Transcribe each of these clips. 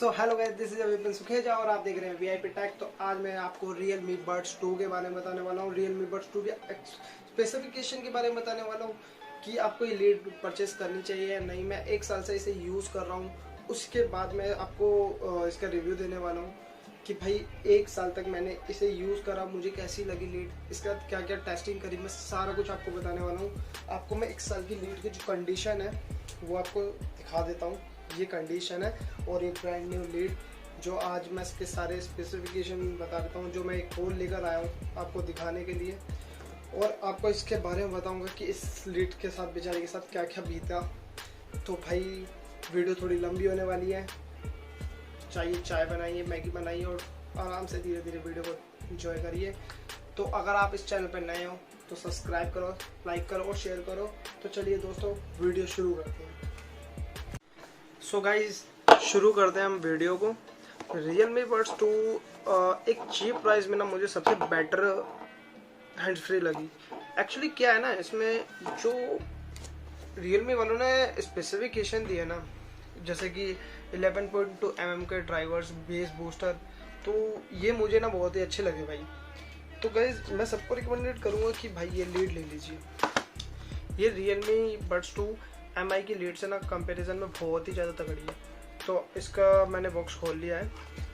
So hello guys, this is Vipin Sukheja और आप देख रहे हैं वीआईपी टेक। तो आज मैं आपको Realme Buds 2 के बारे में बताने वाला हूँ। Realme Buds 2 के स्पेसिफिकेशन के बारे में बताने वाला हूँ कि आपको ये लीड परचेस करनी चाहिए या नहीं। मैं 1 साल से इसे यूज़ कर रहा हूँ, उसके बाद मैं आपको इसका रिव्यू देने वाला हूँ कि भाई 1 साल तक मैंने इसे यूज़ करा, मुझे कैसी लगी लीड, इसके बाद क्या क्या टेस्टिंग करी, मैं सारा कुछ आपको बताने वाला हूँ। आपको मैं 1 साल की लीड की जो कंडीशन है वो आपको दिखा देता हूँ। ये कंडीशन है और एक ब्रांड न्यू लीड जो आज मैं इसके सारे स्पेसिफिकेशन बता देता हूँ, जो मैं एक होल लेकर आया हूँ आपको दिखाने के लिए, और आपको इसके बारे में बताऊँगा कि इस लीड के साथ बेचारे के साथ क्या क्या बीता। तो भाई वीडियो थोड़ी लंबी होने वाली है, चाहिए चाय बनाइए, मैगी बनाइए और आराम से धीरे धीरे वीडियो को एंजॉय करिए। तो अगर आप इस चैनल पर नए हो तो सब्सक्राइब करो, लाइक करो और शेयर करो। तो चलिए दोस्तों वीडियो शुरू करते हैं। सो गाइज शुरू करते हैं हम वीडियो को। Realme Buds 2 एक चीप प्राइस में ना मुझे सबसे बेटर हैंड्स फ्री लगी। एक्चुअली क्या है ना, इसमें जो Realme वालों ने स्पेसिफिकेशन दिए ना, जैसे कि 11.2 mm के ड्राइवर्स, बेस बूस्टर, तो ये मुझे ना बहुत ही अच्छे लगे भाई। तो गाइज मैं सबको रिकमेंडेड करूँगा कि भाई ये लीड ले लीजिए। ये Realme Buds 2 MI की लीड से ना कंपैरिजन में बहुत ही ज़्यादा तगड़ी है। तो इसका मैंने बॉक्स खोल लिया है।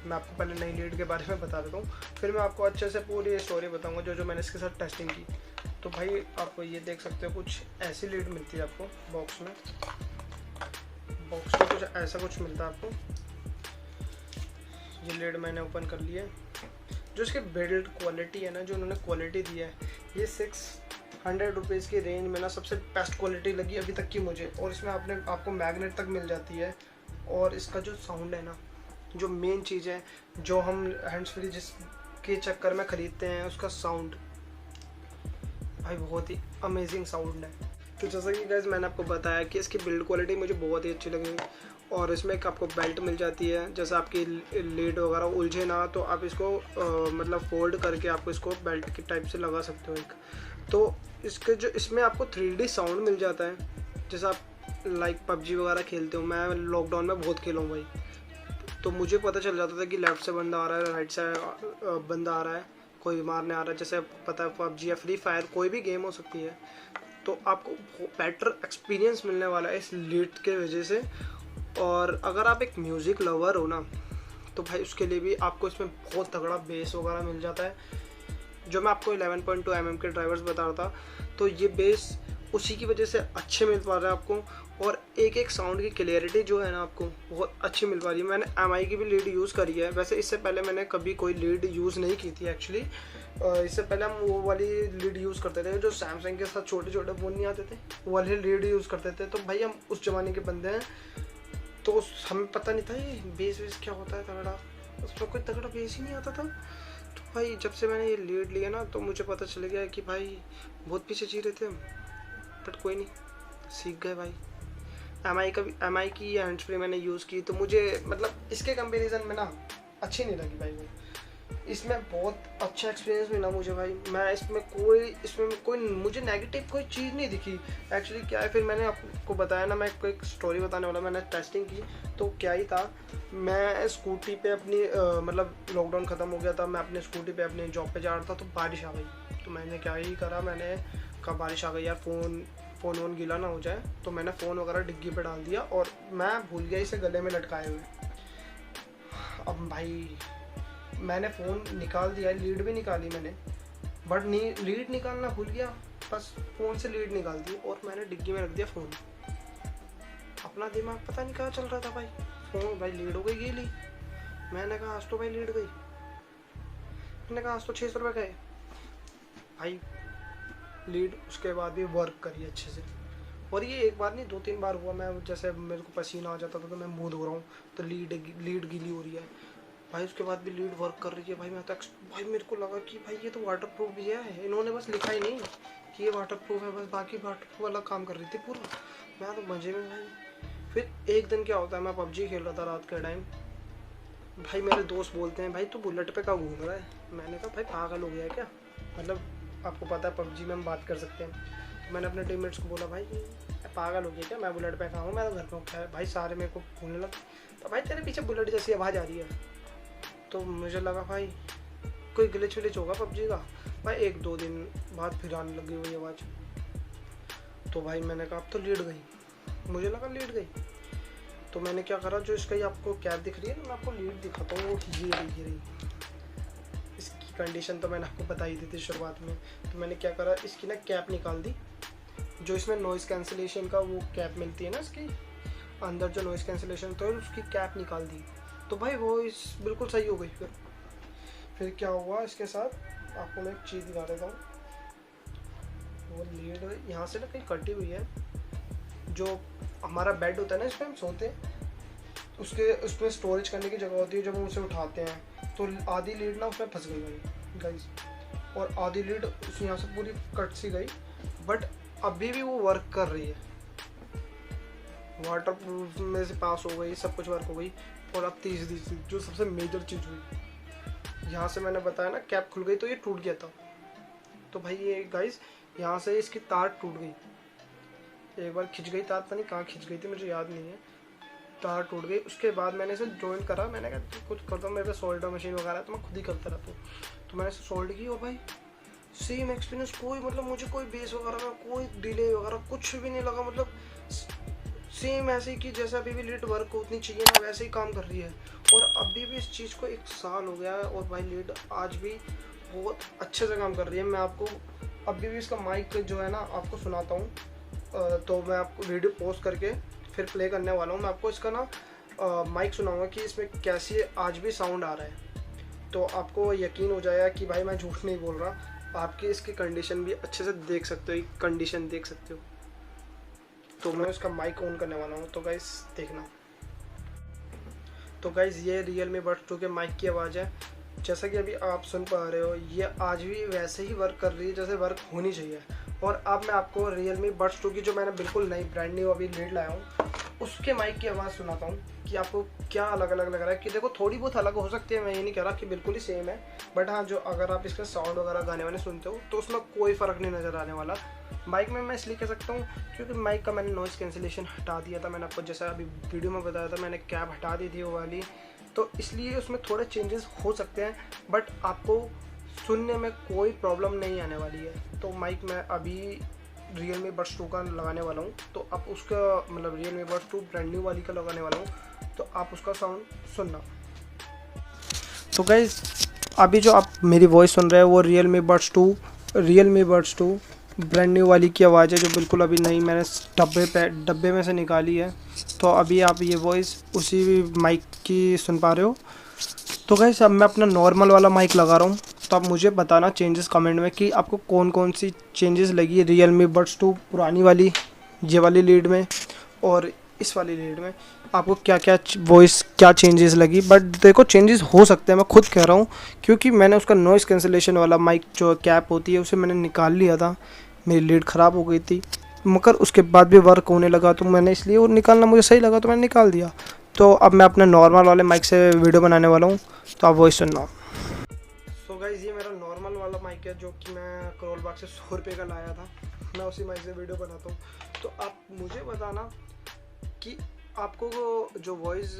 मैं आपको पहले नई लीड के बारे में बता देता हूँ, फिर मैं आपको अच्छे से पूरी स्टोरी बताऊँगा जो मैंने इसके साथ टेस्टिंग की। तो भाई आपको ये देख सकते हो, कुछ ऐसी लीड मिलती है आपको बॉक्स में। बॉक्स में कुछ ऐसा कुछ मिलता है आपको। ये लीड मैंने ओपन कर लिया है। जो इसकी बिल्ड क्वालिटी है ना, जो उन्होंने क्वालिटी दी है, ये 600 रुपीज़ की रेंज में ना सबसे बेस्ट क्वालिटी लगी अभी तक की मुझे। और इसमें आपको मैग्नेट तक मिल जाती है। और इसका जो साउंड है ना, जो मेन चीज़ है जो हम हैंड्स फ्री जिसके चक्कर में ख़रीदते हैं, उसका साउंड भाई बहुत ही अमेजिंग साउंड है। तो जैसा कि गाइस मैंने आपको बताया कि इसकी बिल्ड क्वालिटी मुझे बहुत ही अच्छी लगी। और इसमें एक आपको बेल्ट मिल जाती है, जैसे आपकी लीड वगैरह उलझे ना तो आप इसको मतलब फोल्ड करके आपको इसको बेल्ट के टाइप से लगा सकते हो एक। तो इसके जो इसमें आपको 3D साउंड मिल जाता है, जैसे आप लाइक PUBG वगैरह खेलते हो। मैं लॉकडाउन में बहुत खेला हूँ भाई, तो मुझे पता चल जाता था कि लेफ़्ट से बंदा आ रहा है, राइट से बंदा आ रहा है, कोई मारने आ रहा है। जैसे पता है PUBG या फ्री फायर कोई भी गेम हो सकती है। तो आपको बेटर एक्सपीरियंस मिलने वाला है इस लीड के वजह से। और अगर आप एक म्यूज़िक लवर हो ना, तो भाई उसके लिए भी आपको इसमें बहुत तगड़ा बेस वगैरह मिल जाता है। जो मैं आपको 11.2 mm के ड्राइवर्स बता रहा था, तो ये बेस उसी की वजह से अच्छे मिल पा रहा है आपको। और एक एक साउंड की क्लियरिटी जो है ना आपको बहुत अच्छी मिल पा रही है। मैंने MI की भी लीड यूज़ करी है। वैसे इससे पहले मैंने कभी कोई लीड यूज़ नहीं की थी एक्चुअली। इससे पहले हम वो वाली लीड यूज़ करते थे जो सैमसंग के साथ छोटे छोटे फ़ोन नहीं आते थे, वो वाली लीड यूज़ करते थे। तो भाई हम उस ज़माने के बंदे हैं, तो हमें पता नहीं था ये बेस वेस क्या होता है तगड़ा, उसमें कोई तगड़ा बेस ही नहीं आता था। तो भाई जब से मैंने ये लीड लिया ना, तो मुझे पता चल गया कि भाई बहुत पीछे जी रहे थे हम, बट कोई नहीं, सीख गए भाई। MI की हैंड्स फ्री मैंने यूज़ की, तो मुझे मतलब इसके कंपैरिजन में ना अच्छी नहीं लगी भाई। इसमें बहुत अच्छा एक्सपीरियंस मिला मुझे भाई। मैं इसमें कोई मुझे नेगेटिव कोई चीज़ नहीं दिखी। एक्चुअली क्या है, फिर मैंने आपको बताया ना, मैं एक स्टोरी बताने वाला। मैंने टेस्टिंग की तो क्या ही था, मैं स्कूटी पे अपनी मतलब लॉकडाउन ख़त्म हो गया था, मैं अपने स्कूटी पे अपने जॉब पे जा रहा था, तो बारिश आ गई। तो मैंने क्या ही करा, मैंने कहा बारिश आ गई यार, फ़ोन वोन गीला ना हो जाए, तो मैंने फ़ोन वगैरह डिग्गी पे डाल दिया और मैं भूल गया इसे गले में लटकाए हुए। अब भाई मैंने फ़ोन निकाल दिया, लीड भी निकाली मैंने, बट लीड निकालना भूल गया, बस फ़ोन से लीड निकाल दी और मैंने डिग्गी में रख दिया फ़ोन। अपना दिमाग पता नहीं कहाँ चल रहा था भाई। फ़ोन भाई लीड हो गई गीली। मैंने कहा आज तो भाई लीड गई। मैंने कहा आज तो 600 रुपये गए भाई। लीड उसके बाद भी वर्क करी अच्छे से। और ये एक बार नहीं 2-3 बार हुआ। मैं जैसे मेरे को पसीना आ जाता था तो मैं मुँह धो रहा हूँ तो लीड गीली हो रही है भाई, उसके बाद भी लीड वर्क कर रही है भाई। मैं तो भाई मेरे को लगा कि भाई ये तो वाटर प्रूफ भी है, इन्होंने बस लिखा ही नहीं कि ये वाटर प्रूफ है, बस बाकी वाटर प्रूफ वाला काम कर रही थी पूरा। मैं तो मजे में भाई। फिर एक दिन क्या होता है, मैं PUBG खेल रहा था रात के टाइम। भाई मेरे दोस्त बोलते हैं भाई तू बुलेट पे कहाँ घूम रहा है। मैंने कहा भाई पागल हो गया है क्या, मतलब आपको पता है PUBG में हम बात कर सकते हैं। तो मैंने अपने टीममेट्स को बोला भाई पागल हो गया क्या, मैं बुलेट पे कहाँ हूँ, मैं तो घर पे हूँ। क्या भाई सारे मेरे को बोलने लग, तो भाई तेरे पीछे बुलेट जैसी आवाज़ आ रही है। तो मुझे लगा भाई कोई ग्लिच विलिच होगा पबजी का। भाई 1-2 दिन बाद फिर आने लगी वही आवाज़। तो भाई मैंने कहा अब तो लीड गई, मुझे लगा लीड गई। तो मैंने क्या करा, जो इसका ये आपको कैप दिख रही है ना, मैं आपको लीड दिखाता हूँ, वो ये रही। इसकी कंडीशन तो मैंने आपको बताई दी थी शुरुआत में। तो मैंने क्या करा, इसकी ना कैप निकाल दी, जो इसमें नॉइज़ कैंसिलेशन का वो कैप मिलती है ना, इसकी अंदर जो नॉइज़ कैंसिलेशन तो है उसकी कैप निकाल दी। तो भाई वो इस बिल्कुल सही हो गई। फिर क्या हुआ इसके साथ, आपको मैं एक चीज़ दिखा देता हूँ। वो लीड यहाँ से ना कहीं कटी हुई है, जो हमारा बेड होता है ना, इस पर हम सोते हैं, उसके उसमें स्टोरेज करने की जगह होती है, जब हम उसे उठाते हैं तो आधी लीड ना उसमें फंस गई भाई गाइस, और आधी लीड उस यहाँ से पूरी कट सी गई। बट अभी भी वो वर्क कर रही है, वाटर प्रूफ में से पास हो गई, सब कुछ वर्क हो गई। और अब तीसरी चीज़ जो सबसे मेजर चीज़ हुई, यहाँ से मैंने बताया ना कैप खुल गई तो ये टूट गया था। तो भाई ये गाइस यहाँ से इसकी तार टूट गई, एक बार खिंच गई तार, पता नहीं कहाँ खिंच गई थी, मुझे याद नहीं है, तार टूट गई। उसके बाद मैंने इसे जॉइन करा, मैंने कहा कुछ करता हूँ, मेरे पे सोल्डर मशीन वगैरह तो मैं खुद ही करता रहता हूँ। तो मैंने इसे सोल्ड की और भाई सेम एक्सपीरियंस, कोई मतलब मुझे कोई बेस वगैरह में कोई डिले वगैरह कुछ भी नहीं लगा, मतलब सेम ऐसे ही कि जैसा अभी भी लीड वर्क उतनी चाहिए ना वैसे ही काम कर रही है। और अभी भी इस चीज़ को 1 साल हो गया है और भाई लीड आज भी बहुत अच्छे से काम कर रही है। मैं आपको अभी भी इसका माइक जो है ना आपको सुनाता हूँ, तो मैं आपको वीडियो पोस्ट करके फिर प्ले करने वाला हूँ। मैं आपको इसका ना माइक सुनाऊंगा कि इसमें कैसी आज भी साउंड आ रहा है, तो आपको यकीन हो जाएगा कि भाई मैं झूठ नहीं बोल रहा। आपकी इसकी कंडीशन भी अच्छे से देख सकते हो, कंडीशन देख सकते हो। तो मैं उसका माइक ऑन करने वाला हूँ, तो गाइस देखना। तो गाइस ये Realme Buds 2 के माइक की आवाज़ है, जैसा कि अभी आप सुन पा रहे हो, ये आज भी वैसे ही वर्क कर रही है जैसे वर्क होनी चाहिए। और अब मैं आपको Realme Buds 2 की जो मैंने बिल्कुल नई ब्रांड न्यू अभी लीड लाया हूँ उसके माइक की आवाज़ सुनाता हूँ कि आपको क्या अलग अलग लग रहा है। कि देखो थोड़ी बहुत अलग हो सकती है, मैं ये नहीं कह रहा कि बिल्कुल ही सेम है, बट हाँ जो अगर आप इसका साउंड वगैरह गाने वाने सुनते हो तो उसमें कोई फ़र्क नहीं नज़र आने वाला। माइक में मैं इसलिए कह सकता हूँ क्योंकि माइक का मैंने नॉइज़ कैंसिलेशन हटा दिया था, मैंने आपको जैसा अभी वीडियो में बताया था, मैंने कैप हटा दी थी वो वाली, तो इसलिए उसमें थोड़े चेंजेस हो सकते हैं, बट आपको सुनने में कोई प्रॉब्लम नहीं आने वाली है। तो माइक मैं अभी Realme Buds 2 का लगाने वाला हूँ, तो आप उसका मतलब Realme Buds 2 ब्रांड न्यू वाली का लगाने वाला हूँ, तो आप उसका साउंड सुनना। तो गाइस अभी जो आप मेरी वॉइस सुन रहे हैं वो Realme Buds 2 ब्रांड न्यू वाली की आवाज़ है, जो बिल्कुल अभी नई मैंने डब्बे में से निकाली है। तो अभी आप ये वॉइस उसी माइक की सुन पा रहे हो। तो गाइस अब मैं अपना नॉर्मल वाला माइक लगा रहा हूँ, तो आप मुझे बताना चेंजेस कमेंट में कि आपको कौन कौन सी चेंजेस लगी है Realme Buds 2 पुरानी वाली ये वाली लीड में और इस वाली लीड में, आपको क्या क्या वॉइस क्या चेंजेस लगी। बट देखो चेंजेस हो सकते हैं, मैं खुद कह रहा हूँ, क्योंकि मैंने उसका नॉइज़ कैंसिलेशन वाला माइक जो कैप होती है उसे मैंने निकाल लिया था, मेरी लीड ख़राब हो गई थी, मगर उसके बाद भी वर्क होने लगा, तो मैंने इसलिए वो निकालना मुझे सही लगा तो मैंने निकाल दिया। तो अब मैं अपने नॉर्मल वाले माइक से वीडियो बनाने वाला हूँ, तो आप वॉइस सुनना। सो गाइस ये मेरा नॉर्मल वाला माइक है जो कि मैं करोल बाग से 100 रुपये का लाया था, मैं उसी माइक से वीडियो बनाता हूँ। तो आप मुझे बताना कि आपको जो वॉइस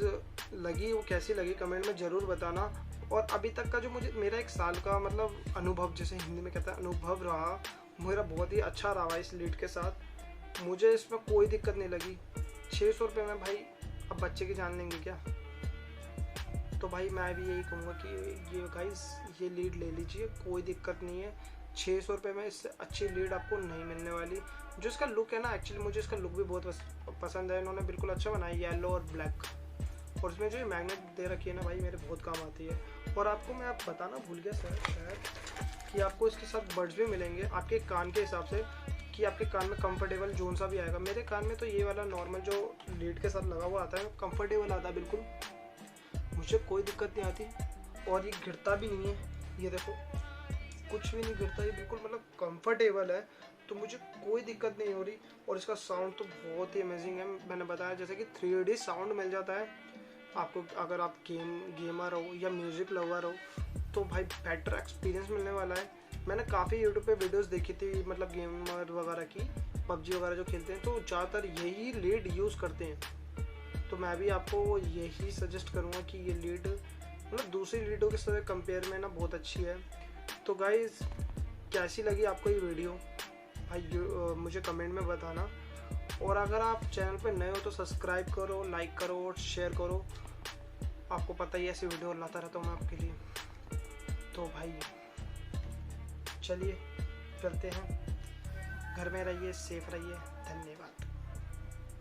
लगी वो कैसी लगी, कमेंट में ज़रूर बताना। और अभी तक का जो मुझे मेरा 1 साल का मतलब अनुभव, जैसे हिंदी में कहता है अनुभव रहा, मेरा बहुत ही अच्छा रहा इस लीड के साथ। मुझे इसमें कोई दिक्कत नहीं लगी। 600 रुपये में भाई अब बच्चे की जान लेंगे क्या। तो भाई मैं भी यही कहूँगा कि ये गाइस ये लीड ले लीजिए, कोई दिक्कत नहीं है। 600 रुपये में इससे अच्छी लीड आपको नहीं मिलने वाली। जो इसका लुक है ना, एक्चुअली मुझे इसका लुक भी बहुत पसंद है, इन्होंने बिल्कुल अच्छा बनाया, येलो और ब्लैक, और इसमें जो ये मैग्नेट दे रखी है ना भाई मेरे बहुत काम आती है। और आपको मैं बताना भूल गया शायद कि आपको इसके साथ बड्स भी मिलेंगे आपके कान के हिसाब से, कि आपके कान में कंफर्टेबल जोन सा भी आएगा। मेरे कान में तो ये वाला नॉर्मल जो लीड के साथ लगा हुआ आता है कंफर्टेबल आता है बिल्कुल, मुझे कोई दिक्कत नहीं आती। और ये गिरता भी नहीं है, ये देखो कुछ भी नहीं गिरता, ये बिल्कुल मतलब कंफर्टेबल है, तो मुझे कोई दिक्कत नहीं हो रही। और इसका साउंड तो बहुत ही अमेजिंग है, मैंने बताया जैसे कि 3D साउंड मिल जाता है आपको। अगर आप गेमर हो या म्यूज़िक लवर हो तो भाई बेटर एक्सपीरियंस मिलने वाला है। मैंने काफ़ी यूट्यूब पे वीडियोस देखी थी मतलब गेमर वगैरह की, पबजी वगैरह जो खेलते हैं तो ज़्यादातर यही लीड यूज़ करते हैं। तो मैं भी आपको यही सजेस्ट करूँगा कि ये लीड मतलब दूसरी लीडों के साथ कंपेयर में ना बहुत अच्छी है। तो गाइस कैसी लगी आपको ये वीडियो भाई मुझे कमेंट में बताना, और अगर आप चैनल पर नए हो तो सब्सक्राइब करो, लाइक करो और शेयर करो। आपको पता ही ऐसी वीडियो लाता रहता हूँ मैं आपके लिए। तो भाई चलिए चलते हैं, घर में रहिए, सेफ रहिए, धन्यवाद।